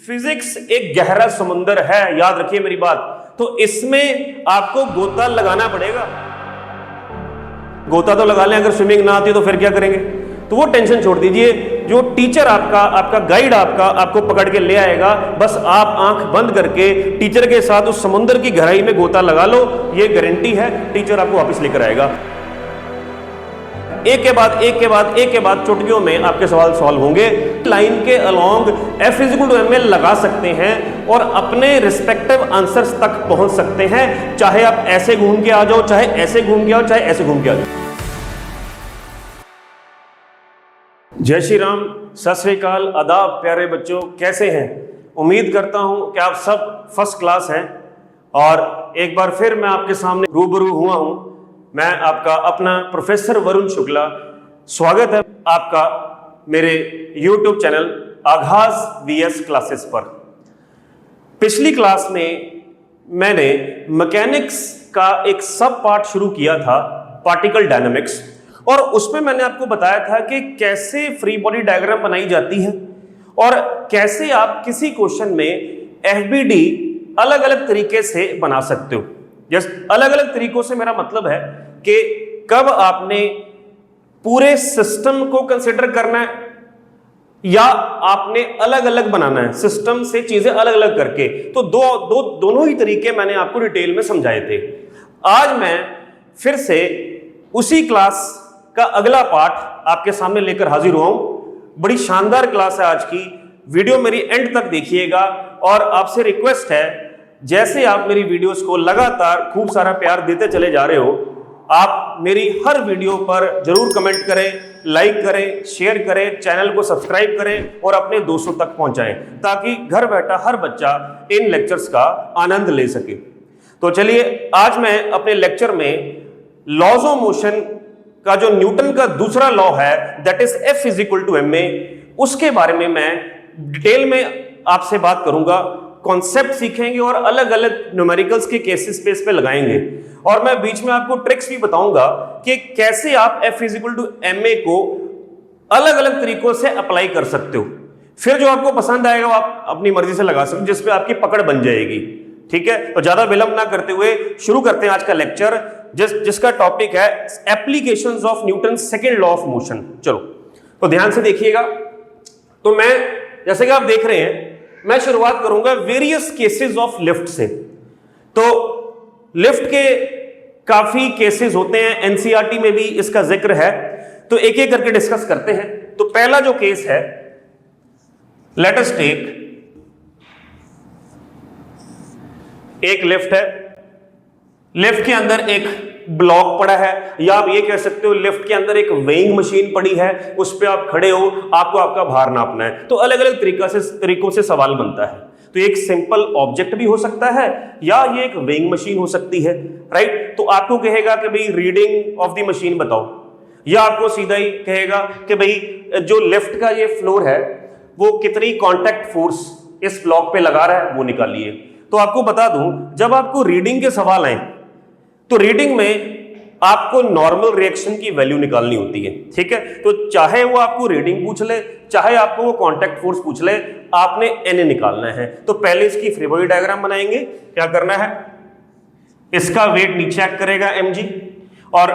Physics एक गहरा समुंदर है, याद रखिए मेरी बात। तो इसमें आपको गोता लगाना पड़ेगा। गोता तो लगा लें, अगर स्विमिंग ना आती तो फिर क्या करेंगे? तो वो टेंशन छोड़ दीजिए। जो टीचर आपका गाइड आपको पकड़ के ले आएगा, बस आप आंख बंद करके टीचर के साथ उस समुंदर की गहराई में गोता लगा लो, ये गारंटी है टीचर आपको वापस लेकर आएगा। एक के बाद चुटकियों में आपके सवाल सॉल्व होंगे। लाइन के अलोंग F = ma लगा सकते हैं और अपने रिस्पेक्टिव आंसर्स तक पहुंच सकते हैं, चाहे आप ऐसे घूम के आ जाओ, चाहे ऐसे घूम के आओ, चाहे ऐसे घूम के आ जाओ। जय श्री राम, सत श्री अकाल, आदाब प्यारे बच्चों, कैसे हैं? उम्मीद करता हूं कि आप सब फर्स्ट क्लास हैं। और एक बार फिर मैं आपके सामने रूबरू हुआ हूं। मैं आपका अपना प्रोफेसर वरुण शुक्ला। स्वागत है आपका मेरे YouTube चैनल आगाज VS क्लासेस पर। पिछली क्लास में मैंने मैकेनिक्स का एक सब पार्ट शुरू किया था, पार्टिकल डायनामिक्स, और उसमें मैंने आपको बताया था कि कैसे फ्री बॉडी डायग्राम बनाई जाती है और कैसे आप किसी क्वेश्चन में FBD अलग अलग तरीके से बना सकते हो। अलग अलग तरीकों से मेरा मतलब है कि कब आपने पूरे सिस्टम को कंसिडर करना है या आपने अलग अलग बनाना है, सिस्टम से चीजें अलग अलग करके। तो दोनों ही तरीके मैंने आपको डिटेल में समझाए थे। आज मैं फिर से उसी क्लास का अगला पार्ट आपके सामने लेकर हाजिर हुआ हूं। बड़ी शानदार क्लास है आज की, वीडियो मेरी एंड तक देखिएगा। और आपसे रिक्वेस्ट है, जैसे आप मेरी वीडियोस को लगातार खूब सारा प्यार देते चले जा रहे हो, आप मेरी हर वीडियो पर जरूर कमेंट करें, लाइक करें, शेयर करें, चैनल को सब्सक्राइब करें और अपने दोस्तों तक पहुंचाएं, ताकि घर बैठा हर बच्चा इन लेक्चर्स का आनंद ले सके। तो चलिए, आज मैं अपने लेक्चर में लॉज ऑफ मोशन का जो न्यूटन का दूसरा लॉ है, दैट इज F = ma, उसके बारे में मैं डिटेल में आपसे बात करूंगा। कॉन्सेप्ट सीखेंगे और अलग अलग न्यूमेरिकल्स के केसेस पे इस पे लगाएंगे। और मैं बीच में आपको ट्रिक्स भी बताऊंगा कि कैसे आप F = ma को अलग अलग तरीकों से अप्लाई कर सकते हो। फिर जो आपको पसंद आएगा वो आप अपनी मर्जी से लगा सकते हो, जिसपे आपकी पकड़ बन जाएगी। ठीक है, तो ज्यादा विलंब ना करते हुए शुरू करते हैं आज का लेक्चर, जिसका टॉपिक है applications of Newton second law of motion. चलो, तो ध्यान से देखिएगा। तो मैं, जैसे कि आप देख रहे हैं, मैं शुरुआत करूंगा वेरियस केसेस ऑफ लिफ्ट से। तो लिफ्ट के काफी केसेस होते हैं, एनसीईआरटी में भी इसका जिक्र है, तो एक एक करके डिस्कस करते हैं। तो पहला जो केस है, लेट अस टेक एक लिफ्ट है। लिफ्ट के अंदर एक ब्लॉक पड़ा है, या आप ये कह सकते हो लिफ्ट के अंदर एक वेइंग मशीन पड़ी है, उस पे आप खड़े हो, आपको आपका भार नापना है। तो अलग अलग तरीकों से सवाल बनता है। तो एक सिंपल ऑब्जेक्ट भी हो सकता है या ये एक वेइंग मशीन हो सकती है, राइट। तो आपको कहेगा कि भाई रीडिंग ऑफ द मशीन बताओ, या आपको सीधा ही कहेगा कि भाई जो लिफ्ट का ये फ्लोर है वो कितनी कॉन्टैक्ट फोर्स इस ब्लॉक पे लगा रहा है वो निकालिए। तो आपको बता दूं, जब आपको रीडिंग के सवाल आए तो रीडिंग में आपको नॉर्मल रिएक्शन की वैल्यू निकालनी होती है। ठीक है, तो चाहे वो आपको रीडिंग पूछ ले, चाहे आपको वो कांटेक्ट फोर्स पूछ ले, आपने Na निकालना है। तो पहले इसकी फ्री बॉडी डायग्राम बनाएंगे। क्या करना है, इसका वेट नीचे एक्ट करेगा mg, और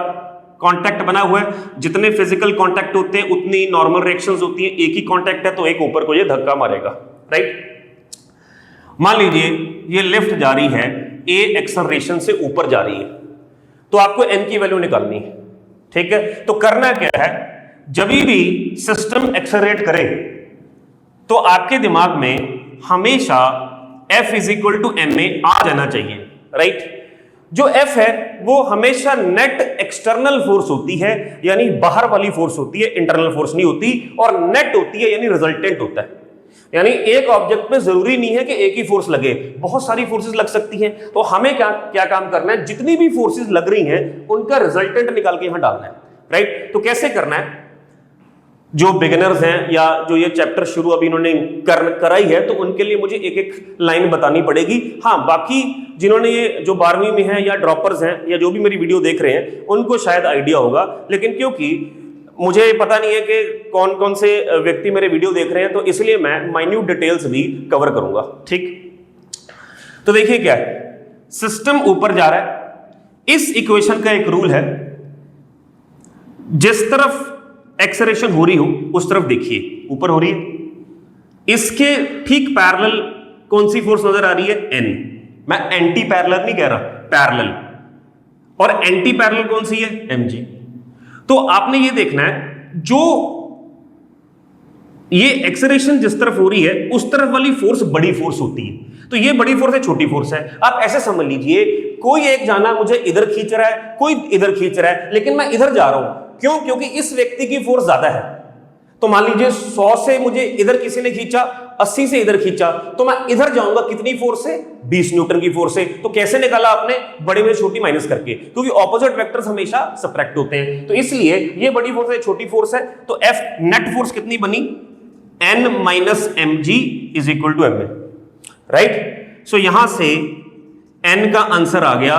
कांटेक्ट बना हुआ है, जितने फिजिकल कांटेक्ट होते हैं उतनी नॉर्मल रिएक्शंस होती हैं। एक ही कांटेक्ट है तो एक ऊपर को ये धक्का मारेगा, राइट। मान लीजिए ये लिफ्ट जा रही है, A एक्सेलरेशन से ऊपर जा रही है, तो आपको n की वैल्यू निकालनी है। ठीक है, तो करना क्या है, जब भी सिस्टम एक्सेलरेट करे तो आपके दिमाग में हमेशा F = ma आ जाना चाहिए, राइट। जो F है वो हमेशा नेट एक्सटर्नल फोर्स होती है, यानी बाहर वाली फोर्स होती है, इंटरनल फोर्स नहीं होती, और नेट होती है यानी रिजल्टेंट होता है। यानी एक ऑब्जेक्ट में जरूरी नहीं है कि एक ही फोर्स लगे, बहुत सारी फोर्सेस लग सकती हैं। तो हमें क्या काम करना है, जितनी भी फोर्सेस लग रही हैं उनका रिजल्टेंट निकाल के यहां डालना है, राइट। तो कैसे करना है, जो बिगिनर्स हैं या जो ये चैप्टर शुरू अभी इन्होंने कराई है, तो उनके लिए मुझे एक एक लाइन बतानी पड़ेगी। हाँ, बाकी जिन्होंने ये जो 12वीं में है या ड्रॉपर्स हैं या जो भी मेरी वीडियो देख रहे हैं उनको शायद आइडिया होगा, लेकिन क्योंकि मुझे पता नहीं है कि कौन कौन से व्यक्ति मेरे वीडियो देख रहे हैं, तो इसलिए मैं माइन्यूट डिटेल्स भी कवर करूंगा। ठीक, तो देखिए क्या है, सिस्टम ऊपर जा रहा है। इस इक्वेशन का एक रूल है, जिस तरफ एक्सेलरेशन हो रही हो उस तरफ देखिए, ऊपर हो रही है, इसके ठीक पैरेलल कौन सी फोर्स नजर आ रही है? एन। मैं एंटी पैरेलल नहीं कह रहा, पैरेलल। और एंटी पैरेलल कौन सी है? mg। तो आपने ये देखना है, जो ये एक्सेलरेशन जिस तरफ हो रही है उस तरफ वाली फोर्स बड़ी फोर्स होती है। तो ये बड़ी फोर्स है, छोटी फोर्स है। आप ऐसे समझ लीजिए, कोई एक जाना मुझे इधर खींच रहा है, कोई इधर खींच रहा है, लेकिन मैं इधर जा रहा हूं। क्यों? क्योंकि इस व्यक्ति की फोर्स ज्यादा है। तो मान लीजिए 100 से मुझे इधर किसी ने खींचा, 80 से इधर खींचा, तो मैं इधर जाऊंगा कितनी फोर्स से? 20 न्यूटन की फोर्स से। तो कैसे निकाला आपने? बड़े में छोटी माइनस करके, क्योंकि ऑपोजिट वेक्टर्स हमेशा सब्ट्रैक्ट होते हैं। तो इसलिए ये बड़ी फोर्स है, छोटी फोर्स है। तो F नेट फोर्स कितनी बनी? N minus mg is equal to ma, right. So यहां से N का आंसर आ गया,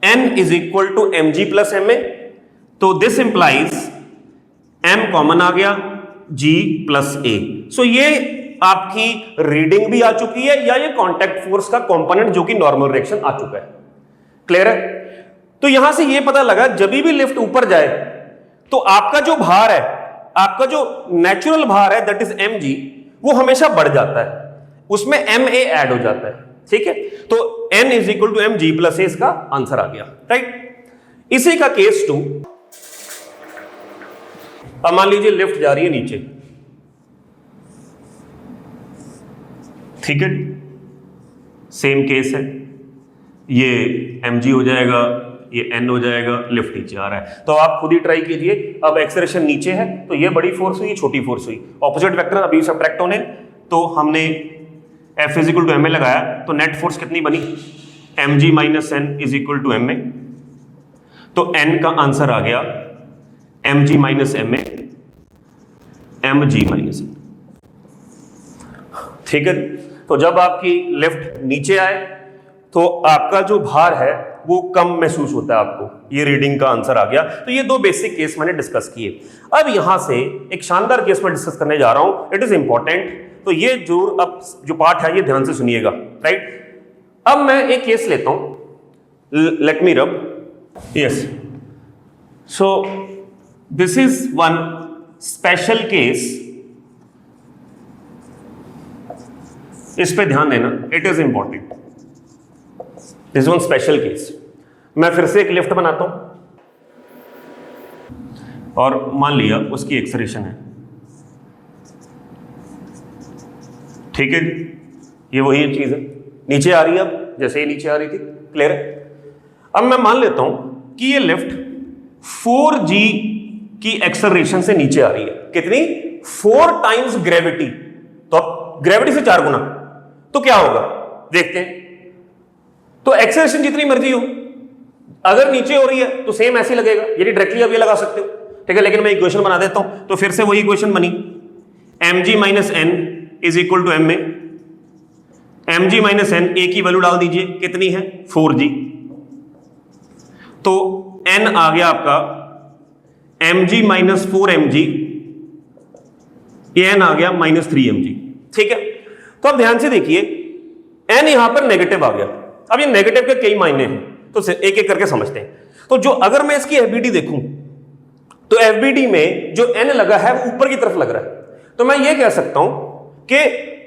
N is equal to mg plus ma। तो दिस इंप्लाइज m कॉमन आ गया, g प्लस a। सो ये आपकी रीडिंग भी आ चुकी है, या ये कांटेक्ट फोर्स का कंपोनेंट जो कि नॉर्मल रिएक्शन आ चुका है। क्लियर है? तो यहां से ये पता लगा, जब भी लिफ्ट ऊपर जाए तो आपका जो भार है, आपका जो नेचुरल भार है दैट इज mg, वो हमेशा बढ़ जाता है, उसमें ma ऐड हो जाता है। ठीक है, तो n is equal to mg plus a, इसका आंसर आ गया, राइट। इसी का केस 2। अब मान लीजिए लिफ्ट जा रही है नीचे, ठीक है, सेम केस है, ये mg हो जाएगा, ये n हो जाएगा, लिफ्ट नीचे आ रहा है। तो आप खुद ही ट्राई कीजिए। अब एक्सेलरेशन नीचे है, तो ये बड़ी फोर्स हुई, छोटी फोर्स हुई, ऑपोजिट वेक्टर अभी सब्ट्रैक्ट होने, तो हमने F is equal to ma लगाया, तो नेट फोर्स कितनी बनी? mg minus n is equal to ma। तो n का आंसर आ गया mg minus ma, mg minus n। ठीक है, तो जब आपकी लिफ्ट नीचे आए तो आपका जो भार है वो कम महसूस होता है आपको। ये रीडिंग का आंसर आ गया। तो ये दो बेसिक केस मैंने डिस्कस किए। अब यहां से एक शानदार केस में डिस्कस करने जा रहा हूं, इट इज इंपॉर्टेंट। तो ये अब जो पार्ट है ये ध्यान से सुनिएगा, राइट। अब मैं एक केस लेता हूं, लेट मी रब, yes. So this is one special case, इस पे ध्यान देना, it is important. This one special case. मैं फिर से एक लिफ्ट बनाता हूं और मान लिया उसकी एक्सेलरेशन है, ठीक है, ये वही चीज है, नीचे आ रही है, अब जैसे ही नीचे आ रही थी, क्लियर है। अब मैं मान लेता हूं कि ये लिफ्ट 4g की एक्सेलरेशन से नीचे आ रही है। कितनी? 4 टाइम्स ग्रेविटी। तो अब ग्रेविटी से 4 गुना, तो क्या होगा देखते हैं। तो एक्सेलरेशन जितनी मर्जी हो, अगर नीचे हो रही है तो सेम ऐसे लगेगा, यानी डायरेक्टली आप ये लगा सकते हो, ठीक है। लेकिन मैं इक्वेशन बना देता हूं, तो फिर से वही इक्वेशन बनी, mg minus n is equal to ma। mg minus n, a की वैल्यू डाल दीजिए, कितनी है? 4g। तो n आ गया आपका mg माइनस 4mg, ये n आ गया माइनस 3mg, ठीक है। तो अब ध्यान से देखिए, n यहां पर नेगेटिव आ गया। अब ये नेगेटिव के कई मायने हैं, तो एक एक करके समझते हैं। तो जो अगर मैं इसकी FBD देखूं, तो FBD में जो n लगा है वो ऊपर की तरफ लग रहा है। तो मैं ये कह सकता हूं कि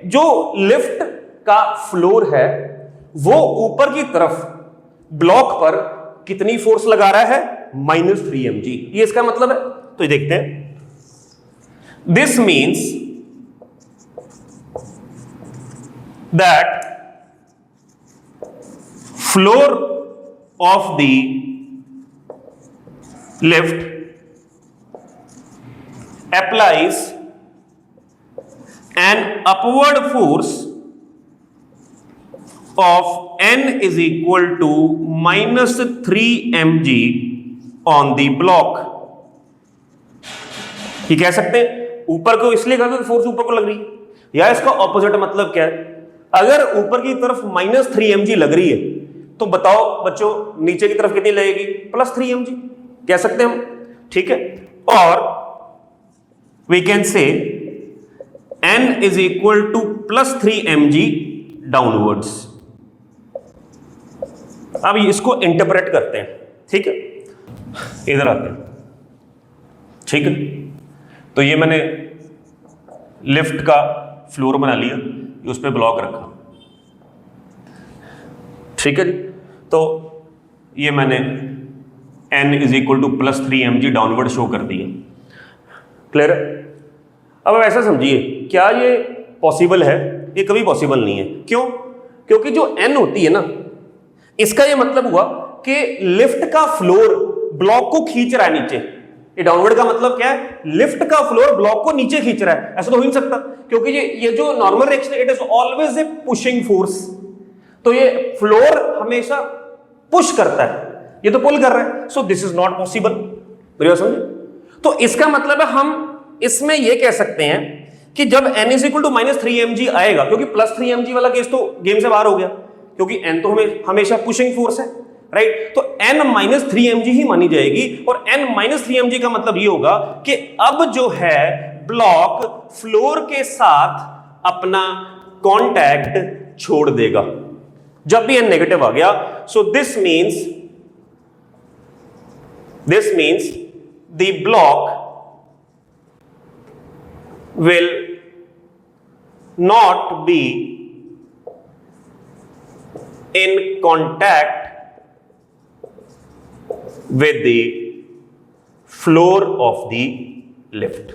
जो लिफ्ट का फ्लोर है वो ऊपर की तरफ ब्लॉक पर कितनी फोर्स लगा रहा है? Minus 3mg। ये इसका मतलब है। तो ये देखते हैं, this means that floor of the lift applies an upward force of n is equal to minus 3mg on the block। ये कह सकते हैं ऊपर को इसलिए कहा कि फोर्स ऊपर को लग रही है, या इसका ऑपोजिट मतलब क्या है? अगर ऊपर की तरफ माइनस 3mg लग रही है तो बताओ बच्चों नीचे की तरफ कितनी लगेगी? प्लस 3mg कह सकते हैं हम, ठीक है। और we can say n is equal to +3 mg downwards. अब इसको इंटरप्रेट करते हैं, ठीक है, इधर आते हैं, ठीक है। तो ये मैंने लिफ्ट का फ्लोर बना लिया, उस पर ब्लॉक रखा, ठीक है जी। तो ये मैंने n is equal to +3 mg downward show कर दिया, क्लियर है। अब ऐसा समझिए, क्या ये पॉसिबल है? ये कभी पॉसिबल नहीं है। क्यों? क्योंकि जो n होती है ना, इसका ये मतलब हुआ कि लिफ्ट का फ्लोर ब्लॉक को खींच रहा है नीचे। ये डाउनवर्ड का मतलब क्या है? लिफ्ट का फ्लोर ब्लॉक को नीचे खींच रहा है। ऐसा तो हो ही नहीं सकता, क्योंकि ये जो नॉर्मल रिएक्शन है, it is always a pushing force. तो ये फ्लोर हमेशा पुश करता है, ये तो पुल कर रहा है। So this is not possible. मेरी बात समझे? तो इसका मतलब है हम इसमें ये कह सकते हैं कि जब n is equal to -3 mg आएगा, क्योंकि +3 mg वाला केस तो गेम से बाहर हो गया, क्योंकि n तो हमेशा पुशिंग फोर्स है, राइट। तो n -3 mg ही मानी जाएगी, और n -3 mg का मतलब ये होगा कि अब जो है ब्लॉक फ्लोर के साथ अपना कांटेक्ट छोड़ देगा जब भी n नेगेटिव आ गया। So this means the block will not be in contact with the floor of the lift।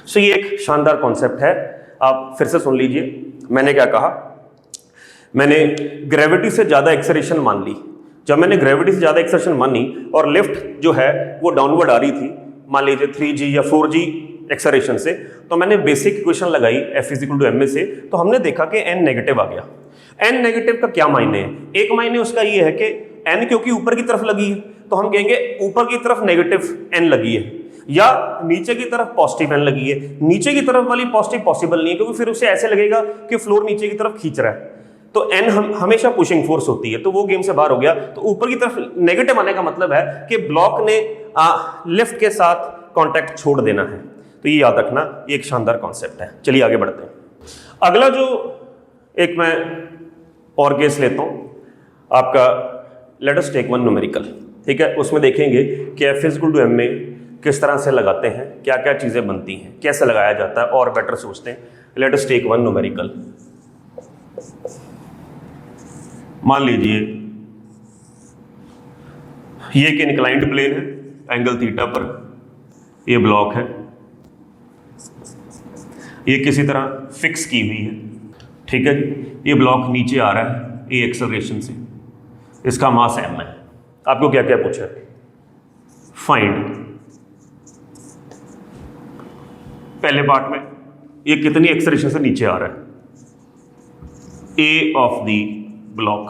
So ये एक शानदार कॉन्सेप्ट है, आप फिर से सुन लीजिए। मैंने क्या कहा? मैंने ग्रेविटी से ज्यादा एक्सेलरेशन मान ली। जब मैंने ग्रेविटी से ज्यादा एक्सेलरेशन मानी और लिफ्ट जो है वो डाउनवर्ड आ रही थी, मान लीजिए 3g या 4g एक्सेलरेशन से, तो मैंने बेसिक इक्वेशन लगाई F is equal to ma से, तो हमने देखा कि n नेगेटिव आ गया। n नेगेटिव का क्या मायने है? एक मायने उसका ये है कि n क्योंकि ऊपर की तरफ लगी है, तो हम कहेंगे ऊपर की तरफ नेगेटिव n लगी है, या नीचे की तरफ पॉजिटिव n लगी है। नीचे की तरफ वाली पॉजिटिव पॉसिबल नहीं है, क्योंकि फिर उसे ऐसे लगेगा कि फ्लोर नीचे की तरफ खींच रहा है, तो n हमेशा पुशिंग फोर्स होती है, तो वो गेम से बाहर हो गया। तो ऊपर की तरफ नेगेटिव आने का मतलब है कि ब्लॉक ने लिफ्ट के साथ कॉन्टैक्ट छोड़ देना है। तो ये याद रखना, ये एक शानदार कॉन्सेप्ट है। चलिए आगे बढ़ते हैं। अगला जो एक मैं और केस लेता हूं आपका, let us take one numerical, ठीक है। उसमें देखेंगे कि F is equal to ma किस तरह से लगाते हैं, क्या क्या चीजें बनती हैं, कैसे लगाया जाता है, और बेटर सोचते हैं। Let us take one numerical. मान लीजिए ये एक इंक्लाइंड प्लेन है, एंगल थीटा पर ये ब्लॉक है, ये किसी तरह फिक्स की हुई है, ठीक है जी। ये ब्लॉक नीचे आ रहा है ये एक्सेलरेशन से, इसका मास m है। आपको क्या क्या पूछा है? फाइंड, पहले पार्ट में ये कितनी एक्सेलरेशन से नीचे आ रहा है, a ऑफ द ब्लॉक।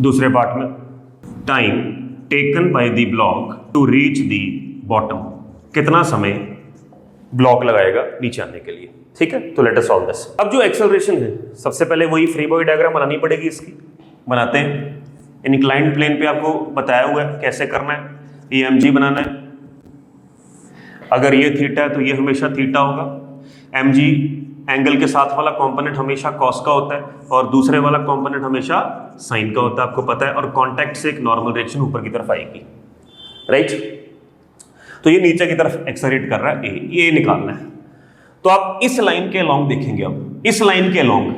दूसरे पार्ट में time taken by the block to reach the bottom, कितना समय ब्लॉक लगाएगा नीचे आने के लिए, ठीक है। तो लेट अस सॉल्व दिस। अब जो एक्सेलरेशन है, सबसे पहले वही फ्री बॉडी डायग्राम बनानी पड़ेगी, इसकी बनाते हैं। इंक्लाइंड प्लेन पे आपको बताया हुआ है कैसे करना है, ये mg बनाना है। अगर ये थीटा है तो ये हमेशा थीटा होगा। mg एंगल के साथ वाला कंपोनेंट हमेशा कॉस का होता है, और दूसरे वाला कंपोनेंट हमेशा साइन का होता है, आपको पता है। और कॉन्टैक्ट से एक नॉर्मल रिएक्शन ऊपर की तरफ आएगी, राइट। तो ये नीचे की तरफ एक्सेलरेट कर रहा है a, ये निकालना है। तो आप इस लाइन के अलोंग देखेंगे, अब इस लाइन के अलोंग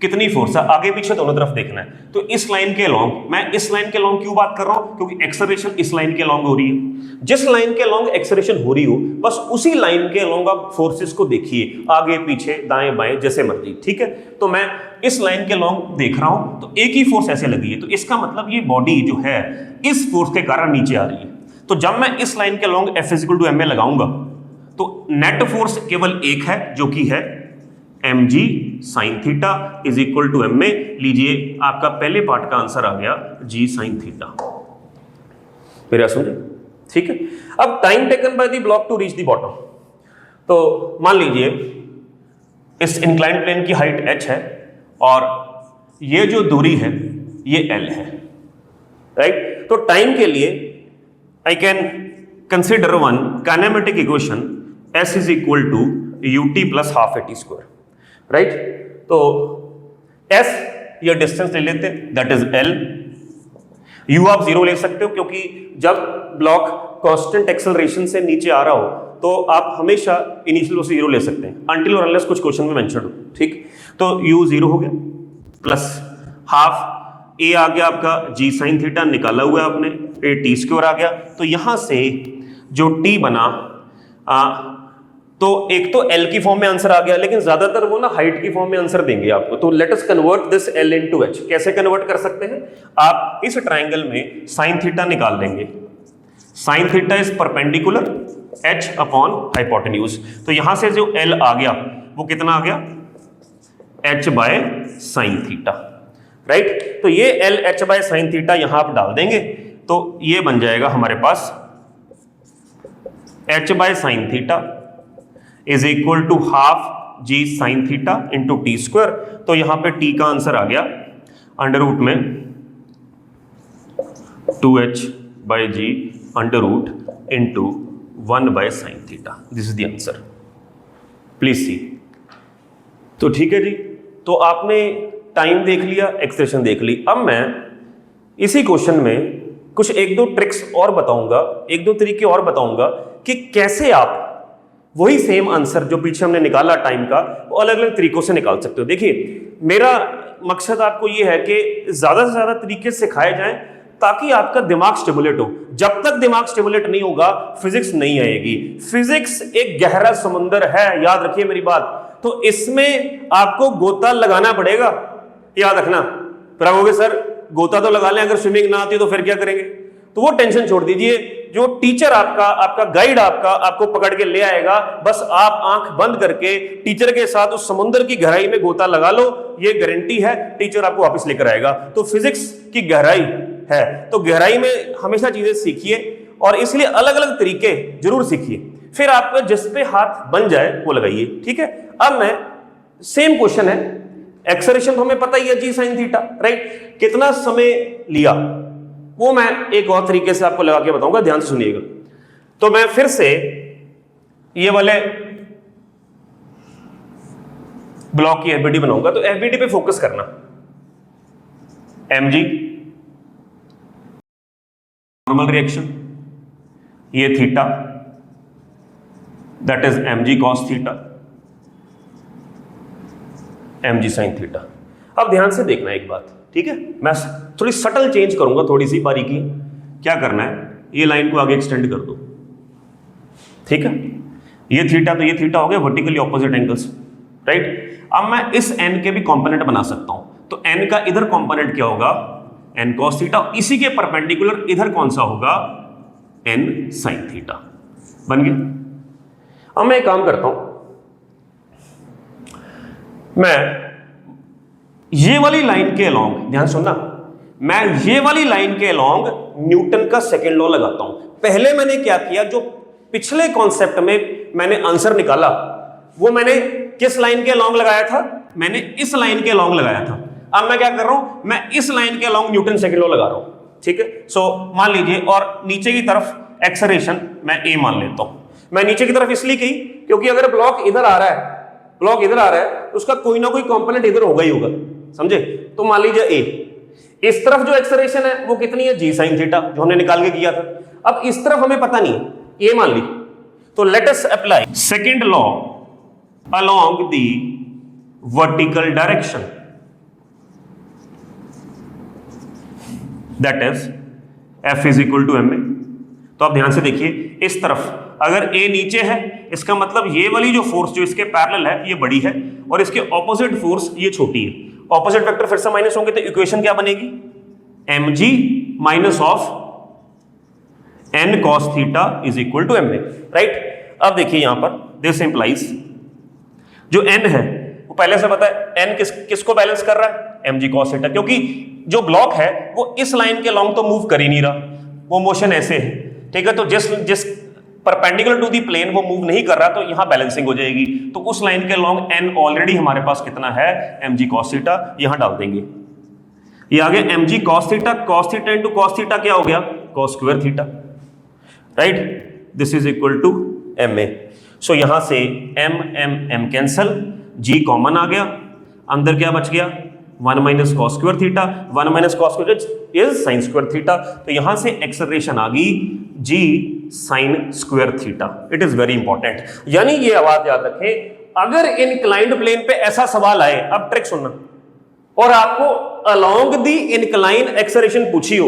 कितनी फोर्स है, आगे पीछे दोनों तरफ देखना है। तो इस लाइन के अलोंग, मैं इस लाइन के अलोंग क्यों बात कर रहा हूं? क्योंकि एक्सेलरेशन इस लाइन के अलोंग हो रही है। जिस लाइन के अलोंग एक्सेलरेशन हो रही हो, बस उसी लाइन के अलोंग आप फोर्सेस को देखिए, आगे पीछे दाएं बाएं जैसे मर्जी, ठीक है। तो मैं इस लाइन के अलोंग देख रहा हूं, तो एक ही फोर्स ऐसे लगी है, तो इसका मतलब ये बॉडी जो है इस फोर्स के कारण नीचे आ रही है। तो जब मैं इस लाइन के along F is equal to ma लगाऊंगा, तो नेट फोर्स केवल एक है, जो कि है mg sine theta is equal to ma। लीजिए आपका पहले पार्ट का आंसर आ गया g साइन थीटा। मेरा समझे, ठीक है। अब time taken by the block to reach the bottom, तो मान लीजिए इस इंक्लाइंड प्लेन की हाइट h है, और ये जो दूरी है ये l है, राइट। तो टाइम के लिए I can consider one kinematic equation S is equal to ut plus half at square, right. तो S ये डिस्टेंस ले लेते हैं, दैट इज L। u आप 0 ले सकते हो क्योंकि जब ब्लॉक कांस्टेंट एक्सेलरेशन से नीचे आ रहा हो तो आप हमेशा इनिशियल वेलोसिटी 0 ले सकते हैं अनटिल और अनलेस कुछ क्वेश्चन में मेंशन हो, ठीक। तो u 0 हो गया प्लस हाफ a आ गया आपका g साइन थीटा, निकाला हुआ है आपने, a t स्क्वायर आ गया। तो यहां से जो t बना तो एक तो L की फॉर्म में आंसर आ गया, लेकिन ज्यादातर वो ना हाइट की फॉर्म में आंसर देंगे आपको। तो let us convert this L into H। कैसे कन्वर्ट कर सकते हैं? आप इस ट्रायंगल में साइन थीटा निकाल लेंगे। Sign theta is perpendicular H upon hypotenuse. तो यहां से जो L आ गया वो कितना आ गया? H by sine theta, right. तो ये L H by sine theta यहां आप डाल देंगे तो ये बन जाएगा हमारे पास H by sine theta is equal to half g sine theta into T square. तो यहां पे t का आंसर आ गया अंडर रूट में 2h by g under root into 1 by sine theta. This is the answer, please see. तो ठीक है जी, तो आपने टाइम देख लिया, एक्सप्रेशन देख ली। अब मैं इसी क्वेश्चन में कुछ एक दो ट्रिक्स और बताऊंगा, एक दो तरीके और बताऊंगा कि कैसे आप वही सेम आंसर जो पीछे हमने निकाला टाइम का, वो अलग अलग तरीकों से निकाल सकते हो। देखिए, मेरा मकसद आपको ये है कि ज्यादा से ज्यादा तरीके सिखाए जाएं ताकि आपका दिमाग स्टिमुलेट हो। जब तक दिमाग स्टिमुलेट नहीं होगा फिजिक्स नहीं आएगी। फिजिक्स एक गहरा समुंदर है, याद रखिए मेरी बात। तो इसमें आपको गोता लगाना पड़ेगा, याद रखना। फिर आप कहोगे सर गोता तो लगा लें, अगर स्विमिंग ना आती तो फिर क्या करेंगे? तो वो टेंशन छोड़ दीजिए। जो टीचर आपका गाइड आपको पकड़ के ले आएगा, बस आप आंख बंद करके टीचर के साथ उस समुद्र की गहराई में गोता लगा लो, ये गारंटी है टीचर आपको वापस लेकर आएगा। तो फिजिक्स की गहराई है, तो गहराई में हमेशा चीजें सीखिए और इसलिए अलग अलग तरीके जरूर सीखिए। फिर आपका जिस पे हाथ बन जाए वो लगाइए, ठीक है। अब मैं सेम क्वेश्चन है, एक्सेलरेशन तो हमें पता ही है जी साइन थीटा, राइट। कितना समय लिया वो मैं एक और तरीके से आपको लगा के बताऊंगा, ध्यान से सुनिएगा। तो मैं फिर से ये वाले ब्लॉक की एफबीडी बनाऊंगा। तो एफबीडी पे फोकस करना, mg नॉर्मल रिएक्शन, ये theta that is mg cos theta, mg sin theta. अब ध्यान से देखना एक बात, ठीक है। मैं थोड़ी सटल चेंज करूंगा, थोड़ी सी बारीकी। क्या करना है, ये लाइन को आगे एक्सटेंड कर दो, ठीक है। ये थीटा तो ये थीटा हो गया, वर्टिकली ऑपोजिट एंगल्स, राइट। अब मैं इस n के भी कंपोनेंट बना सकता हूं। तो n का इधर कंपोनेंट क्या होगा? n cos theta. इसी के परपेंडिकुलर इधर कौन सा होगा? n sin theta. बन गया। अब मैं एक काम करता हूं, मैं ये वाली लाइन के अलोंग, ध्यान सुनना, मैं ये वाली लाइन के अलोंग न्यूटन का सेकंड लॉ लगाता हूं। पहले मैंने क्या किया, जो पिछले कॉन्सेप्ट में मैंने आंसर निकाला वो मैंने किस लाइन के अलोंग लगाया था? मैंने इस लाइन के अलोंग लगाया था। अब मैं क्या कर रहा हूं, मैं इस लाइन के अलोंग न्यूटन सेकंड लॉ लगा रहा हूं, ठीक है। सो मान लीजिए, और नीचे की तरफ एक्सेलरेशन मैं a मान लेता हूं। मैं नीचे की तरफ इसलिए की क्योंकि अगर ब्लॉक इधर आ रहा है, ब्लॉक इधर आ रहा है, तो उसका कोई ना कोई कंपोनेंट इधर होगा ही होगा, समझे। तो मान लीजिए a, इस तरफ जो एक्सेलरेशन है वो कितनी है? जी साइन थीटा, जो हमने निकाल के किया था। अब इस तरफ हमें पता नहीं है, ये मान ली। तो let us apply second law along the vertical direction, that is F is equal to ma। तो आप ध्यान से देखिए, इस तरफ अगर a नीचे है, इसका मतलब ये वाली जो फोर्स जो इसके पैरेलल है ये बड़ी है, और इसके ऑपोजिट फोर्स ये छोटी है। ऑपोजिट वेक्टर फिर से माइनस होंगे तो इक्वेशन क्या बनेगी? mg minus of n cos theta is equal to ma, right. अब देखिए यहां पर दिस इंप्लाइज जो n है वो पहले से पता है, n किसको बैलेंस कर रहा है? mg cos थीटा, क्योंकि जो ब्लॉक है वो इस लाइन के लॉन्ग तो मूव कर ही नहीं रहा, वो मोशन ऐसे है, ठीक है। तो जिस परपेंडिकुलर टू दी प्लेन वो मूव नहीं कर रहा, तो यहां बैलेंसिंग हो जाएगी। तो उस लाइन के लॉन्ग n ऑलरेडी हमारे पास कितना है? mg cos थीटा, यहां डाल देंगे। ये आगे mg cos theta, cos theta into cos theta क्या हो गया? cos square theta, right. This is equal to M A. So यहां से M M M cancel, g common आ गया, अंदर क्या बच गया 1 minus cos square theta, 1 minus cos square is sine square theta. तो यहां से एक्सेलरेशन आ गई g sine square theta. It is very important. यानी ये बात याद रखें, अगर इंक्लाइंड प्लेन पे ऐसा सवाल आए, अब ट्रिक सुनना, और आपको अलोंग दी इंक्लाइन एक्सेलरेशन पूछी हो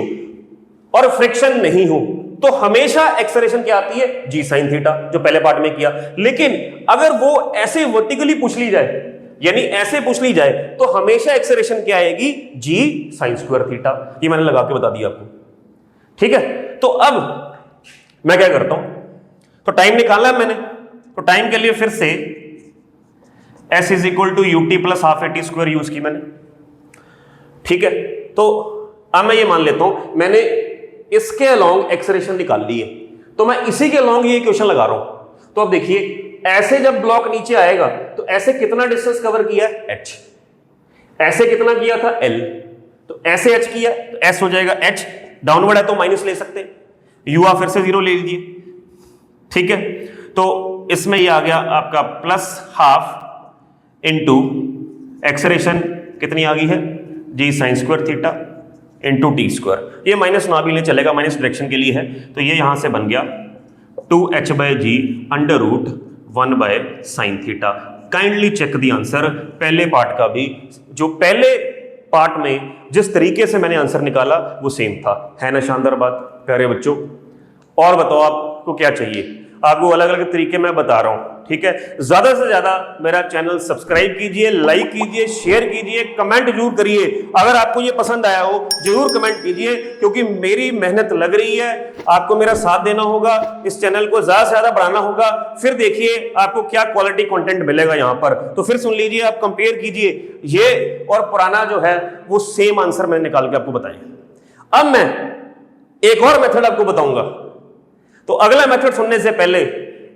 और फ्रिक्शन नहीं हो, तो हमेशा एक्सेलरेशन क्या आती है जी साइन थीटा, जो पहले पार्ट में किया। लेकिन अगर वो ऐसे वर्टिकली पूछ ली जाए, यानी ऐसे पूछ ली जाए, तो हमेशा एक्सेलरेशन क्या आएगी जी साइन स्क्वायर थीटा। ये मैंने लगा के बता दिया आपको, ठीक है। तो अब मैं क्या करता हूं, तो टाइम निकालना है मैंने, तो टाइम के लिए फिर से s is equal to u t plus half a t square use की मैंने, ठीक है। तो अब मैं ये मान लेता हूं मैंने इसके अलोंग एक्सेलरेशन निकाल ली है, तो मैं इसी के अलोंग ये इक्वेशन लगा रहा हूं। तो अब देखिए, ऐसे जब ब्लॉक नीचे आएगा तो ऐसे कितना डिस्टेंस कवर किया है h, ऐसे कितना किया था l, तो ऐसे h किया तो s हो जाएगा h, डाउनवर्ड है तो माइनस ले सकते हैं, u आ फिर से 0 ले लीजिए, ठीक है। तो इसमें ये आ गया आपका प्लस हाफ इंटू एक्सेलरेशन कितनी आ गई है g sine square theta into T square. ये माइनस ना भी ले चलेगा, माइनस डायरेक्शन के लिए है, तो ये यहां से बन गया 2h by g under root 1 by sine theta. Kindly check the answer, पहले पार्ट का भी, जो पहले पार्ट में जिस तरीके से मैंने आंसर निकाला वो सेम था, है ना शानदार बात प्यारे बच्चों। और बताओ आपको क्या चाहिए, आपको अलग अलग तरीके मैं बता रहा हूं, ठीक है। ज्यादा से ज्यादा मेरा चैनल सब्सक्राइब कीजिए, लाइक कीजिए, शेयर कीजिए, कमेंट जरूर करिए। अगर आपको ये पसंद आया हो जरूर कमेंट कीजिए, क्योंकि मेरी मेहनत लग रही है, आपको मेरा साथ देना होगा, इस चैनल को ज्यादा से ज्यादा बढ़ाना होगा। फिर देखिए आपको क्या क्वालिटी कंटेंट मिलेगा यहाँ पर, तो फिर सुन लीजिए, आप कंपेयर कीजिए, ये और पुराना जो है वो सेम आंसर मैंने निकाल के आपको बताया। अब मैं एक और मेथड आपको बताऊंगा, तो अगला मेथड सुनने से पहले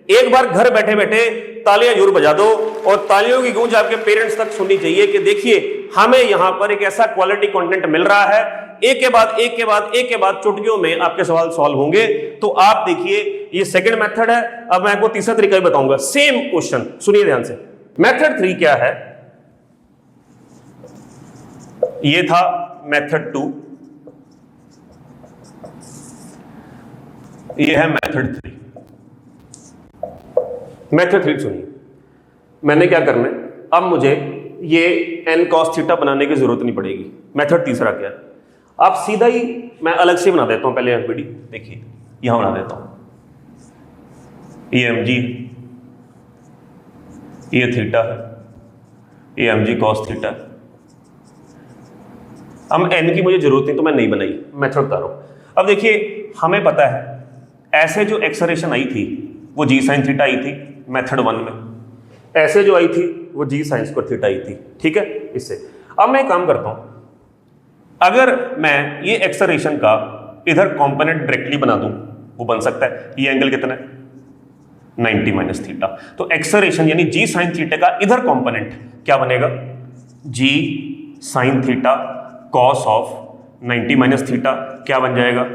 एक बार घर बैठे बैठे तालियां जरूर बजा दो, और तालियों की गूंज आपके पेरेंट्स तक सुननी चाहिए कि देखिए हमें यहां पर एक ऐसा क्वालिटी कंटेंट मिल रहा है। एक के बाद एक के बाद एक के बाद चुटकियों में आपके सवाल सॉल्व होंगे। तो आप देखिए, ये सेकंड मेथड है। अब मैं आपको तीसरा तरीका भी बताऊंगा, सेम क्वेश्चन, सुनिए ध्यान से। मेथड 3 क्या है, ये था मेथड 2, ये है मेथड 3। मेथड 3 सुनिए, मैंने क्या करना है, अब मुझे ये n cos थीटा बनाने की जरूरत नहीं पड़ेगी। मेथड तीसरा क्या है, आप सीधा ही, मैं अलग से बना देता हूं पहले वीडियो, देखिए यहां बना देता हूं, ये mg, ये थीटा है, ये mg cos थीटा है। अब n की मुझे जरूरत नहीं तो मैं नहीं बनाई, मेथड बता रहा हूं। अब देखिए हमें पता है ऐसे जो एक्सेलरेशन आई थी वो जी साइन थीटा आई थी मेथड 1 में, ऐसे जो आई थी वो जी साइन स्क्वायर थीटा आई थी, ठीक है। इससे अब मैं काम करता हूं, अगर मैं ये एक्सेलरेशन का इधर कंपोनेंट डायरेक्टली बना दूं, वो बन सकता है। ये एंगल कितना है 90 माइनस थीटा, तो एक्सेलरेशन यानी जी साइन थीटा का इधर कंपोनेंट क्या बनेगा, g sine theta cos of 90 minus theta क्या बन जाएगा,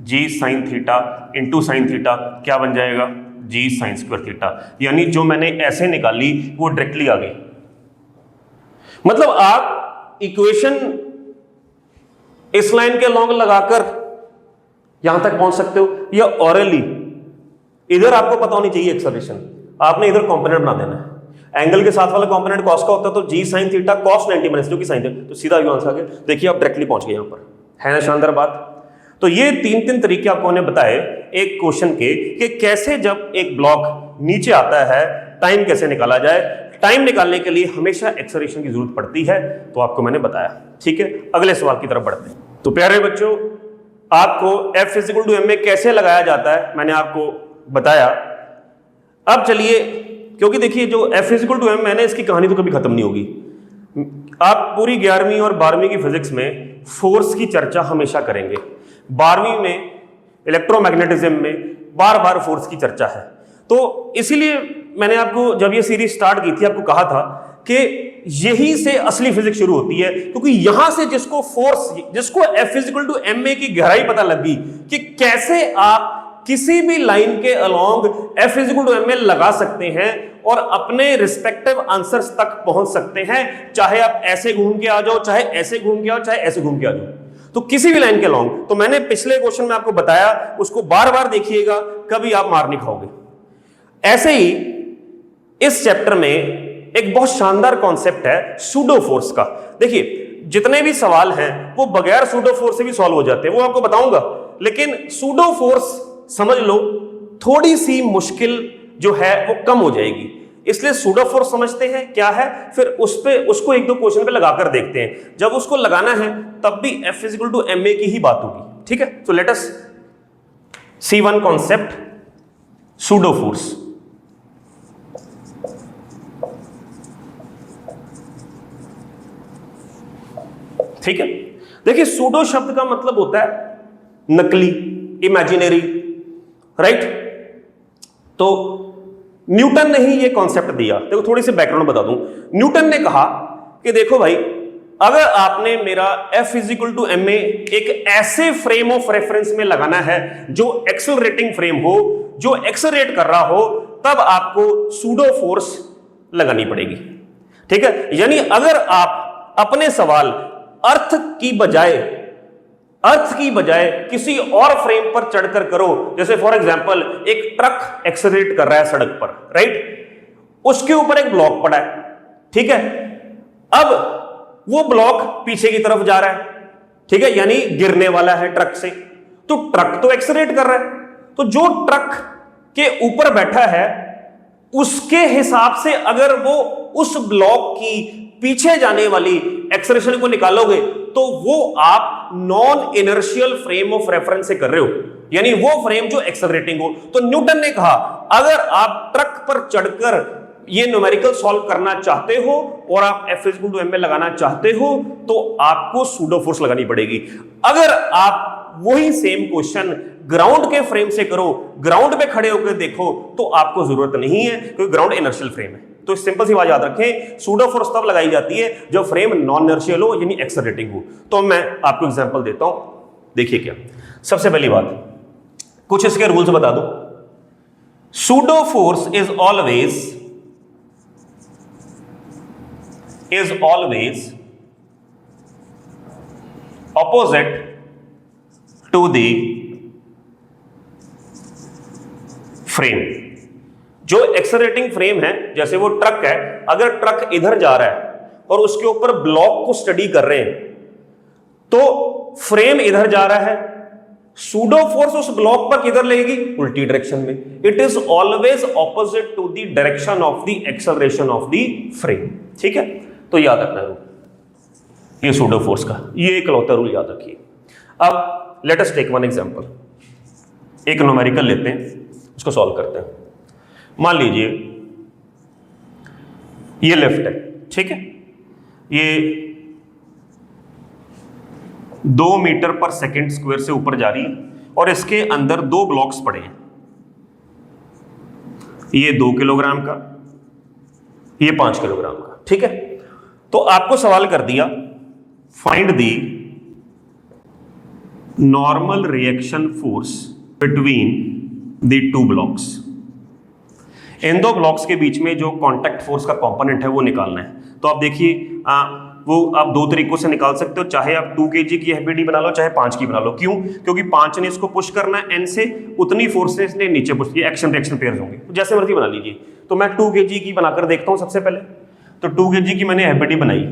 g sine theta into sine theta क्या बन जाएगा, जी साइन स्क्वायर थीटा। यानी जो मैंने ऐसे निकाली वो डायरेक्टली आ गई। मतलब आप इक्वेशन इस लाइन के लॉन्ग लगाकर यहां तक पहुंच सकते हो, या ऑरली इधर आपको पता होनी चाहिए एक्सेलरेशन, आपने इधर कंपोनेंट बना देना है। एंगल के साथ वाला कंपोनेंट कॉस का होता है, तो जी साइन थीटा कॉस 90 माइनस जो कि साइन थीटा, तो सीधा यू आंसर आ गया। देखिए आप डायरेक्टली पहुंच गए यहां पर, है ना शानदार बात। तो ये 3 तरीके आपको ने बताए एक क्वेश्चन के, कि कैसे जब एक ब्लॉक नीचे आता है टाइम कैसे निकाला जाए। टाइम निकालने के लिए हमेशा एक्सेलरेशन की जरूरत पड़ती है, तो आपको मैंने बताया, ठीक है। अगले सवाल की तरफ बढ़ते हैं। तो प्यारे बच्चों, आपको F = m में कैसे लगाया जाता है मैंने आपको बताया। अब चलिए, क्योंकि देखिए जो F = m है ना, इसकी कहानी तो कभी खत्म नहीं होगी। आप पूरी 11वीं और 12वीं की फिजिक्स में फोर्स की चर्चा हमेशा करेंगे। 12वीं में इलेक्ट्रोमैग्नेटिज्म में बार बार फोर्स की चर्चा है। तो इसीलिए मैंने आपको जब ये सीरीज स्टार्ट की थी आपको कहा था कि यही से असली फिजिक्स शुरू होती है, क्योंकि यहां से जिसको F = ma की गहराई पता लगी कि कैसे आप किसी भी लाइन के along F is equal to ma लगा सकते हैं और अपने रिस्पेक्टिव आंसर्स तक पहुंच सकते हैं, चाहे आप ऐसे घूम के आ जाओ, चाहे ऐसे घूम के आओ, चाहे ऐसे घूम के आ जाओ, तो किसी भी लाइन के अलोंग। तो मैंने पिछले क्वेश्चन में आपको बताया, उसको बार बार देखिएगा, कभी आप मार नहीं खाओगे। ऐसे ही इस चैप्टर में एक बहुत शानदार कॉन्सेप्ट है सूडो फोर्स का। देखिए जितने भी सवाल हैं वो बगैर सूडो फोर्स से भी सॉल्व हो जाते हैं, वो आपको बताऊंगा, लेकिन सूडो फोर्स समझ लो थोड़ी सी मुश्किल जो है वो कम हो जाएगी, इसलिए सूडो फोर्स समझते हैं क्या है, फिर उसको एक दो क्वेश्चन पे लगाकर देखते हैं। जब उसको लगाना है तब भी F is equal to ma की ही बात होगी, ठीक है। So let us see one concept, pseudo force. ठीक है, देखिए सूडो शब्द का मतलब होता है नकली, इमेजिनरी, राइट। तो न्यूटन ने ही ये कॉन्सेप्ट दिया। देखो थोड़ी सी बैकग्राउंड बता दूं, न्यूटन ने कहा कि देखो भाई, अगर आपने मेरा F is equal to ma एक ऐसे फ्रेम ऑफ रेफरेंस में लगाना है जो एक्सेलरेटिंग फ्रेम हो, जो एक्सेलरेट कर रहा हो, तब आपको सूडो फोर्स लगानी पड़ेगी, ठीक है। यानी अगर आप अपने सवाल अर्थ की बजाय किसी और फ्रेम पर चढ़कर करो, जैसे फॉर एग्जांपल एक ट्रक एक्सेलरेट कर रहा है सड़क पर, राइट, उसके ऊपर एक ब्लॉक पड़ा है, ठीक है। अब वो ब्लॉक पीछे की तरफ जा रहा है, ठीक है, यानी गिरने वाला है ट्रक से, तो ट्रक तो एक्सेलरेट कर रहा है, तो जो ट्रक के ऊपर बैठा है उसके हिसाब से अगर वो उस ब्लॉक की पीछे जाने वाली एक्सेलरेशन को निकालोगे तो वो आप non inertial frame of reference से कर रहे हो, यानी वो फ्रेम जो एक्सेलरेटिंग हो। तो न्यूटन ने कहा अगर आप ट्रक पर चढ़कर ये न्यूमेरिकल सॉल्व करना चाहते हो और आप F इक्वल टू ma लगाना चाहते हो तो आपको सूडो फोर्स लगानी पड़ेगी। अगर आप वही सेम क्वेश्चन ग्राउंड के फ्रेम से करो, ग्राउंड पे खड़े होकर देखो, तो आपको जरूरत नहीं है, क्योंकि ग्राउंड इनर्शियल फ्रेम है। तो सिंपल सी बात याद रखें, सूडो फोर्स तब लगाई जाती है जब फ्रेम नॉन इनर्शियल हो, यानी एक्सेलरेटिंग हो। तो मैं आपको एग्जांपल देता हूं, देखिए क्या। सबसे पहली बात, कुछ इसके रूल्स बता दो। Pseudo force is always opposite to the frame. जो एक्सेलरेटिंग फ्रेम है, जैसे वो ट्रक है, अगर ट्रक इधर जा रहा है और उसके ऊपर ब्लॉक को स्टडी कर रहे हैं, तो फ्रेम इधर जा रहा है, सूडो फोर्स उस ब्लॉक पर किधर लेगी? उल्टी डायरेक्शन में। It is always opposite to the direction of the acceleration of the frame, ठीक है। तो याद रखना रूल, ये सूडो फोर्स का ये इकलौता रूल याद रखिए। अब let us take one example, एक न्यूमेरिकल लेते हैं, उसको सॉल्व करते हैं। मान लीजिए ये लिफ्ट है, ठीक है, ये 2 मीटर पर सेकेंड स्क्वायर से ऊपर जा रही है और इसके अंदर 2 ब्लॉक्स पड़े हैं, ये 2 किलोग्राम का, ये 5 किलोग्राम का, ठीक है। तो आपको सवाल कर दिया, find the normal reaction force between the 2 blocks. In 2 blocks के बीच में जो कांटेक्ट फोर्स का कंपोनेंट है वो निकालना है। तो आप देखिए, वो आप 2 तरीकों से निकाल सकते हो, चाहे आप 2 kg की एफबीडी बना लो, चाहे 5 की बना लो। क्यों? क्योंकि 5 ने इसको पुश करना है एन से, उतनी फोर्स से इसने नीचे पुश किया, एक्शन रिएक्शन पेयर्स होंगे, तो जैसे मर्जी बना लीजिए। तो मैं 2 kg की बनाकर देखता हूं सबसे पहले। तो 2 kg की मैंने एफबीडी बनाई,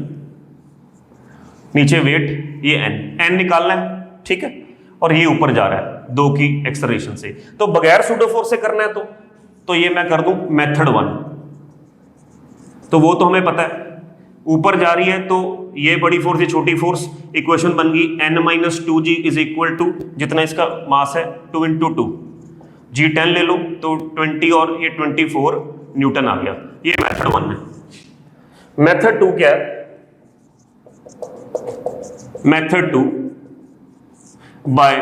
नीचे वेट ये एन निकालना है, ठीक है, और ये ऊपर जा रहा है 2 की एक्सेलरेशन से। तो बगैर सूडो फोर्स से करना है तो ये मैं कर दूं मेथड 1। तो वो तो हमें पता है, ऊपर जा रही है तो ये बड़ी फोर्स, ये छोटी फोर्स, इक्वेशन बन गई n-2g इज इक्वल टू जितना इसका मास है 2 × 2, g 10 ले लो तो 20 और ये 24 न्यूटन आ गया। ये मेथड 1 है। मेथड 2 क्या है? Method 2 by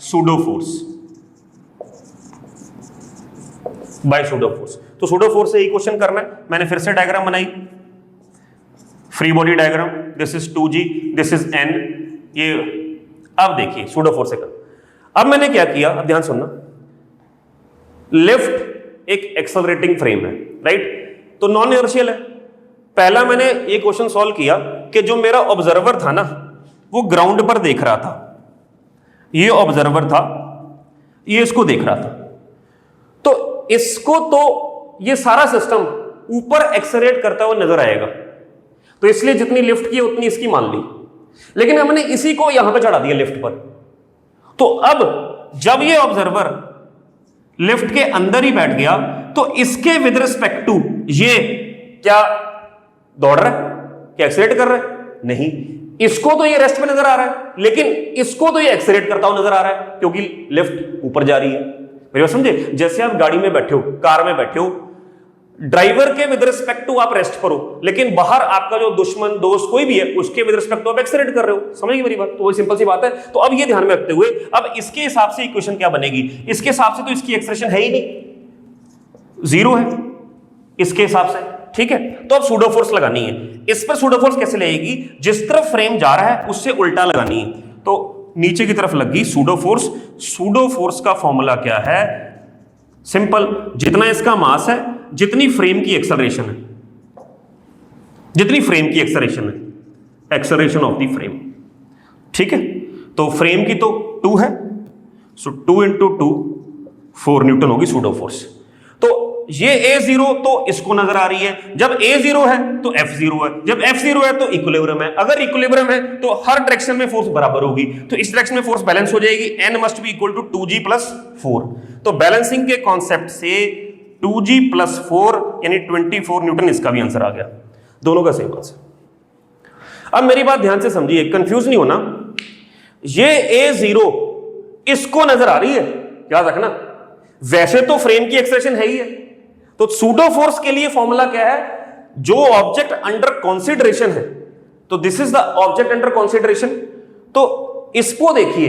pseudo force, by pseudo force. तो सूडो फोर्स से इक्वेशन करना है। मैंने फिर से डायग्राम बनाई, free body diagram, this is 2g, this is n। ये अब देखिए सूडो फोर्स से कर। अब मैंने क्या किया, अब ध्यान सुनना, लिफ्ट एक एक्सेलरेटिंग फ्रेम है, राइट? तो नॉन इनर्शियल है। पहला मैंने ये क्वेश्चन सॉल्व किया कि जो मेरा ऑब्जर्वर था ना, वो ग्राउंड पर देख रहा था, ये ऑब्जर्वर था, ये इसको देख रहा था, तो इसको तो ये सारा सिस्टम ऊपर एक्सेलरेट करता हुआ नजर आएगा, तो इसलिए जितनी लिफ्ट की उतनी इसकी मान ली। लेकिन हमने इसी को यहां पे चढ़ा दिया लिफ्ट पर, तो अब जब ये ऑब्जर्वर लिफ्ट के अंदर ही बैठ गया तो इसके विद रिस्पेक्ट टू ये क्या दौड़ रहा है, क्या एक्सेलरेट कर रहा है? नहीं, इसको तो ये रेस्ट पे नजर आ रहा है, लेकिन इसको तो ये एक्सेलरेट करता हुआ नजर आ रहा है क्योंकि लिफ्ट ऊपर जा रही है। मेरी बात समझे? जैसे आप गाड़ी में बैठे हो, कार में बैठे हो, ड्राइवर के विद रिस्पेक्ट टू आप रेस्ट पर हो, लेकिन बाहर आपका जो दुश्मन दोस्त कोई भी है उसके विद रिस्पेक्ट टू आप एक्सेलरेट कर रहे हो। समझिए मेरी बात? तो वो सिंपल सी बात है। तो अब ये ध्यान में रखते हुए अब इसके हिसाब से इक्वेशन क्या बनेगी? इसके हिसाब से तो इसकी एक्सेलरेशन है ही नहीं, जीरो है इसके हिसाब से, ठीक है? तो अब सूडो फोर्स लगानी है। इस पर सूडो फोर्स कैसे लगेगी? जिस तरफ फ्रेम जा रहा है उससे उल्टा लगानी है, तो नीचे की तरफ लगी सूडो फोर्स। सूडो फोर्स का फॉर्मूला क्या है? सिंपल, जितना इसका मास है जितनी फ्रेम की एक्सेलरेशन है, जितनी फ्रेम की एक्सेलरेशन है, एक्सेलरेशन ऑफ द फ्रेम, ठीक है? तो फ्रेम की तो 2 है, सो 2 इंटू 2 4 न्यूटन होगी सूडो फोर्स। तो ये A0 तो इसको नजर आ रही है, जब A0 है तो F0 है, जब F0 है तो इक्विलिब्रियम है। अगर इक्विलिब्रियम है तो हर डायरेक्शन में फोर्स बराबर होगी, तो इस डायरेक्शन में फोर्स बैलेंस हो जाएगी, N must be equal to 2G plus 4। तो बैलेंसिंग के कॉन्सेप्ट से 2G प्लस 4 यानी 24 न्यूटन, इसका भी आंसर आ गया, दोनों का सेम आंसर। अब मेरी बात ध्यान से समझिए, कंफ्यूज नहीं होना। ये A0 इसको नजर आ रही है, याद रखना, वैसे तो फ्रेम की एक्सेलरेशन है ही है। तो सूडो फोर्स के लिए फॉर्मूला क्या है? जो ऑब्जेक्ट अंडर कंसीडरेशन है, तो this is the object under consideration, तो इसको देखिए,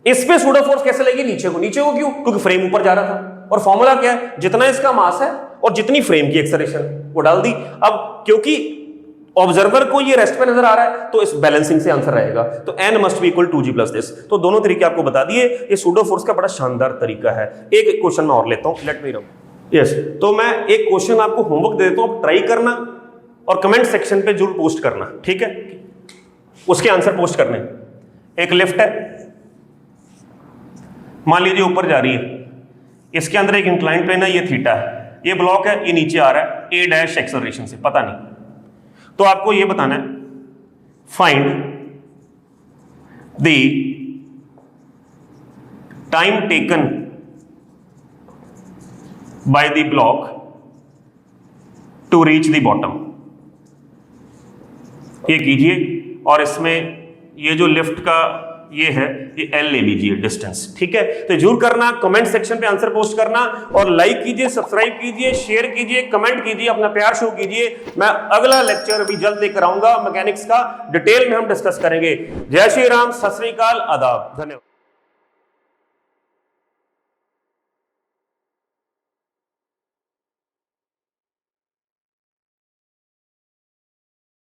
इस पे सूडो फोर्स कैसे लगेगी? नीचे को। नीचे को क्यों? क्योंकि फ्रेम ऊपर जा रहा था, और फॉर्मूला क्या है? जितना इसका मास है और जितनी फ्रेम की एक्सेलरेशन, वो डाल दी। अब क्योंकि ऑब्जर्वर को ये रेस्ट पे नजर आ रहा है तो इस बैलेंसिंग से आंसर रहेगा, तो n must be equal 2G plus this. तो दोनों तरीके आपको बता दिए। ये सूडो फोर्स का बड़ा शानदार तरीका है। एक क्वेश्चन मैं और लेता हूं, लेट मी नो। यस, तो मैं एक क्वेश्चन आपको होमवर्क दे देता हूं, आप ट्राई करना और कमेंट सेक्शन पे जरूर पोस्ट करना, ठीक है? उसके आंसर पोस्ट करने। एक लिफ्ट है, मान लीजिए ऊपर जा रही है, इसके अंदर एक इंक्लाइन प्लेन है, ये थीटा है, ये ब्लॉक है, ये नीचे आ रहा है A डैश एक्सेलरेशन से, पता नहीं, तो आपको ये बताना है find the time taken by the block to reach the bottom. ये कीजिए, और इसमें ये जो लिफ्ट का ये है, ये L ले लीजिए डिस्टेंस, ठीक है? तो जरूर करना, कमेंट सेक्शन पे आंसर पोस्ट करना, और लाइक कीजिए, सब्सक्राइब कीजिए, शेयर कीजिए, कमेंट कीजिए, अपना प्यार शो कीजिए। मैं अगला लेक्चर भी जल्द लेकर आऊंगा मैकेनिक्स का, डिटेल में हम डिस्कस करेंगे। जय श्री राम, सत श्री अकाल, आदाब, धन्यवाद।